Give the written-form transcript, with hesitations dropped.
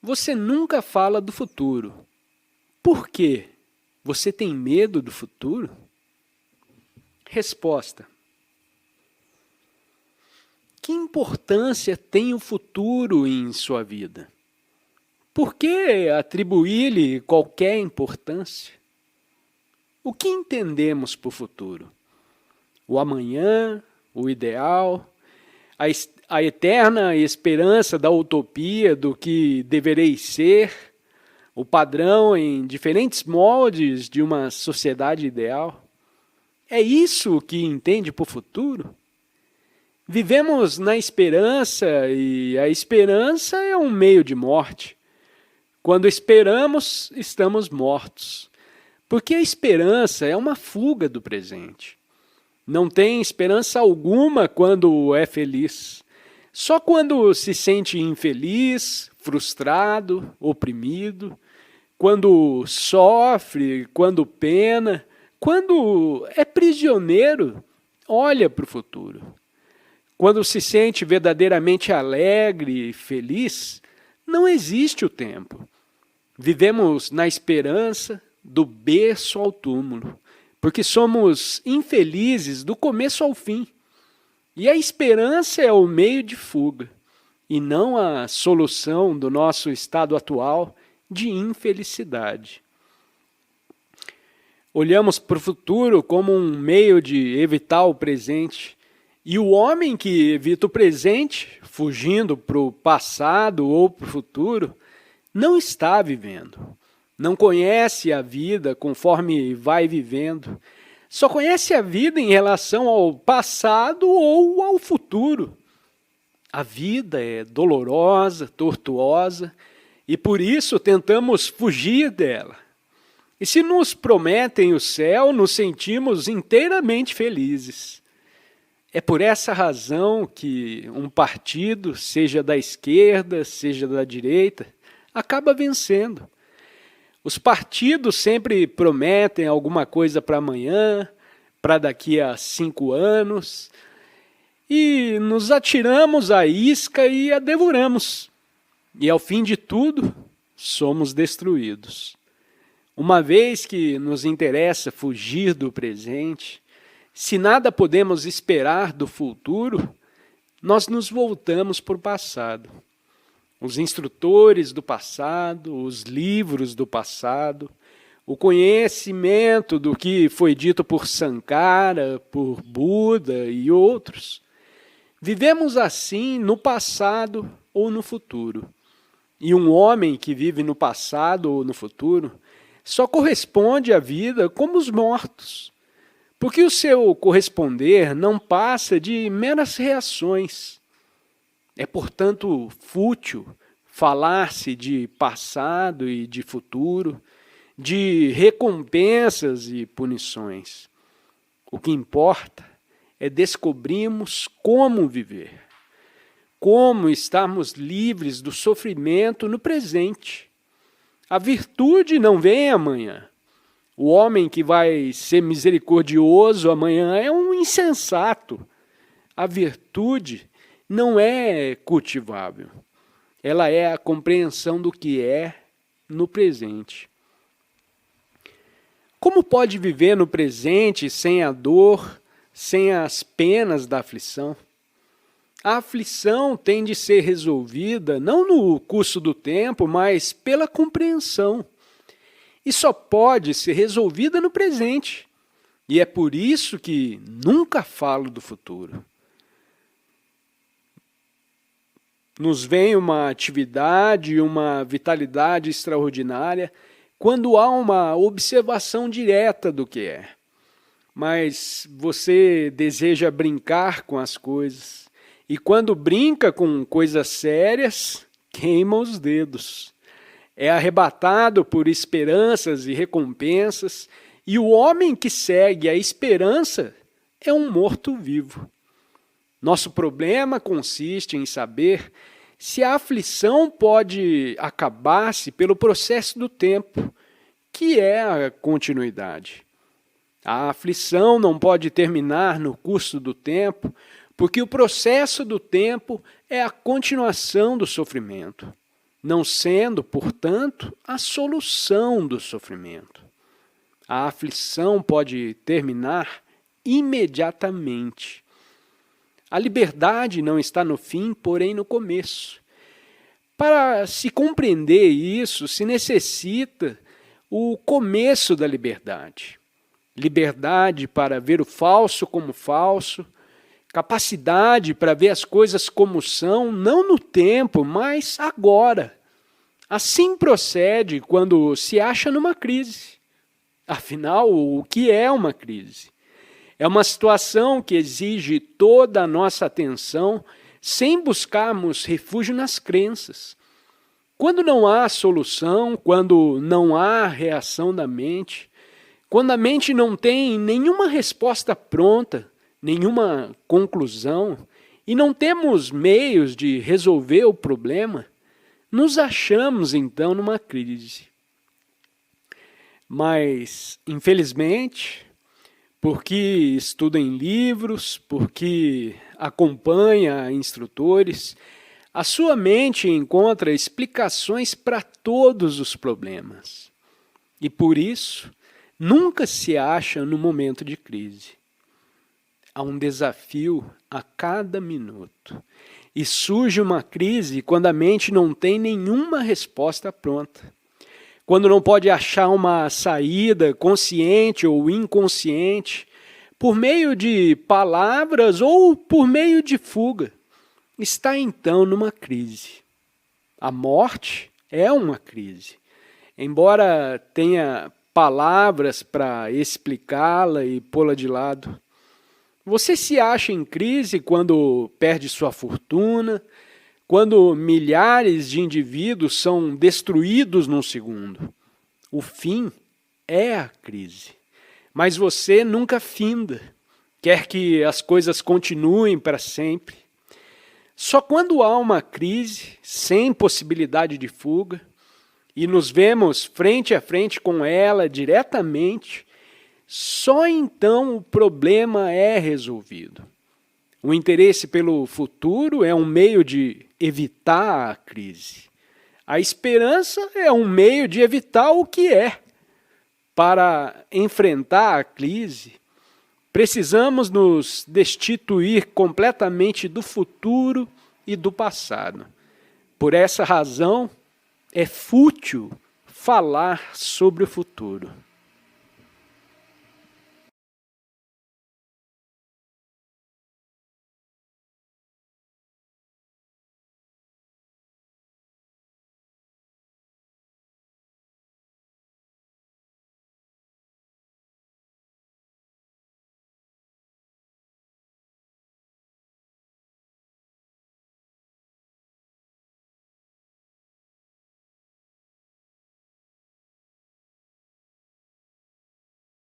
Você nunca fala do futuro. Por quê? Você tem medo do futuro? Resposta: que importância tem o futuro em sua vida? Por que atribuir-lhe qualquer importância? O que entendemos por futuro? O amanhã, o ideal, a eterna esperança da utopia do que deverei ser, o padrão em diferentes moldes de uma sociedade ideal? É isso que entende por futuro? Vivemos na esperança e a esperança é um meio de morte. Quando esperamos, estamos mortos. Porque a esperança é uma fuga do presente. Não tem esperança alguma quando é feliz. Só quando se sente infeliz, frustrado, oprimido, quando sofre, quando pena, quando é prisioneiro, olha para o futuro. Quando se sente verdadeiramente alegre e feliz, não existe o tempo. Vivemos na esperança do berço ao túmulo, porque somos infelizes do começo ao fim. E a esperança é o meio de fuga, e não a solução do nosso estado atual de infelicidade. Olhamos para o futuro como um meio de evitar o presente, e o homem que evita o presente, fugindo para o passado ou para o futuro, não está vivendo. Não conhece a vida conforme vai vivendo. Só conhece a vida em relação ao passado ou ao futuro. A vida é dolorosa, tortuosa, e por isso tentamos fugir dela. E se nos prometem o céu, nos sentimos inteiramente felizes. É por essa razão que um partido, seja da esquerda, seja da direita, acaba vencendo. Os partidos sempre prometem alguma coisa para amanhã, para daqui a 5 anos, e nos atiramos à isca e a devoramos. E ao fim de tudo, somos destruídos. Uma vez que nos interessa fugir do presente, se nada podemos esperar do futuro, nós nos voltamos para o passado. Os instrutores do passado, os livros do passado, o conhecimento do que foi dito por Sankara, por Buda e outros. Vivemos assim no passado ou no futuro. E um homem que vive no passado ou no futuro só corresponde à vida como os mortos. Porque o seu corresponder não passa de meras reações. É, portanto, fútil falar-se de passado e de futuro, de recompensas e punições. O que importa é descobrirmos como viver, como estarmos livres do sofrimento no presente. A virtude não vem amanhã. O homem que vai ser misericordioso amanhã é um insensato. A virtude não é cultivável. Ela é a compreensão do que é no presente. Como pode viver no presente sem a dor, sem as penas da aflição? A aflição tem de ser resolvida não no curso do tempo, mas pela compreensão. E só pode ser resolvida no presente. E é por isso que nunca falo do futuro. Nos vem uma atividade, uma vitalidade extraordinária quando há uma observação direta do que é. Mas você deseja brincar com as coisas. E quando brinca com coisas sérias, queima os dedos. É arrebatado por esperanças e recompensas, e o homem que segue a esperança é um morto-vivo. Nosso problema consiste em saber se a aflição pode acabar-se pelo processo do tempo, que é a continuidade. A aflição não pode terminar no curso do tempo, porque o processo do tempo é a continuação do sofrimento. não sendo, portanto, a solução do sofrimento. A aflição pode terminar imediatamente. A liberdade não está no fim, porém no começo. Para se compreender isso, se necessita o começo da liberdade. Liberdade para ver o falso como falso, capacidade para ver as coisas como são, não no tempo, mas agora. Assim procede quando se acha numa crise. Afinal, o que é uma crise? É uma situação que exige toda a nossa atenção sem buscarmos refúgio nas crenças. Quando não há solução, quando não há reação da mente, quando a mente não tem nenhuma resposta pronta, nenhuma conclusão, e não temos meios de resolver o problema, nos achamos então numa crise. Mas, infelizmente, porque estuda em livros, porque acompanha instrutores, a sua mente encontra explicações para todos os problemas. E por isso, nunca se acha no momento de crise. Há um desafio a cada minuto. E surge uma crise quando a mente não tem nenhuma resposta pronta. Quando não pode achar uma saída consciente ou inconsciente, por meio de palavras ou por meio de fuga, está então numa crise. A morte é uma crise. Embora tenha palavras para explicá-la e pô-la de lado, você se acha em crise quando perde sua fortuna, quando milhares de indivíduos são destruídos num segundo. O fim é a crise. Mas você nunca finda, quer que as coisas continuem para sempre. Só quando há uma crise, sem possibilidade de fuga, e nos vemos frente a frente com ela diretamente, só então o problema é resolvido. O interesse pelo futuro é um meio de evitar a crise. A esperança é um meio de evitar o que é. Para enfrentar a crise, precisamos nos destituir completamente do futuro e do passado. Por essa razão, é fútil falar sobre o futuro.